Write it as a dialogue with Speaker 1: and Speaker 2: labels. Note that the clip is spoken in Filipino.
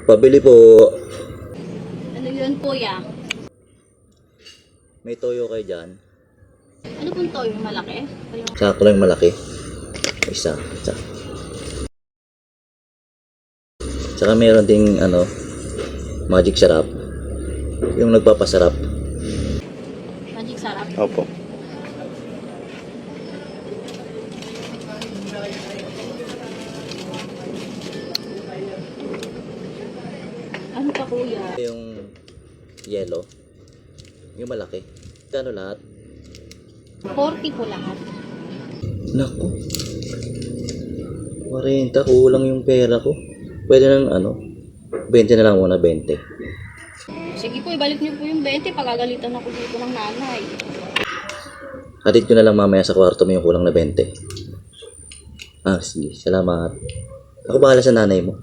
Speaker 1: Pabili po.
Speaker 2: Ano yun, kuya?
Speaker 1: May toyo kayo dyan.
Speaker 2: Ano pong to, yung malaki? O yung...
Speaker 1: Sakto lang malaki. Isa. Saka meron ding magic sarap. Yung nagpapasarap.
Speaker 2: Magic sarap?
Speaker 1: Opo.
Speaker 2: Ano pa, kuya?
Speaker 1: Yung yellow. Yung malaki. Kano lahat?
Speaker 2: 40 po lahat.
Speaker 1: Naku. 40. Kulang yung pera ko. Pwede nang 20 na lang muna, 20.
Speaker 2: Sige po, ibalik niyo po yung 20. Pagagalitan ako dito ng nanay.
Speaker 1: Hatid ko na lang mamaya sa kwarto mo yung kulang na 20. Sige. Salamat. Ako bahala sa nanay mo.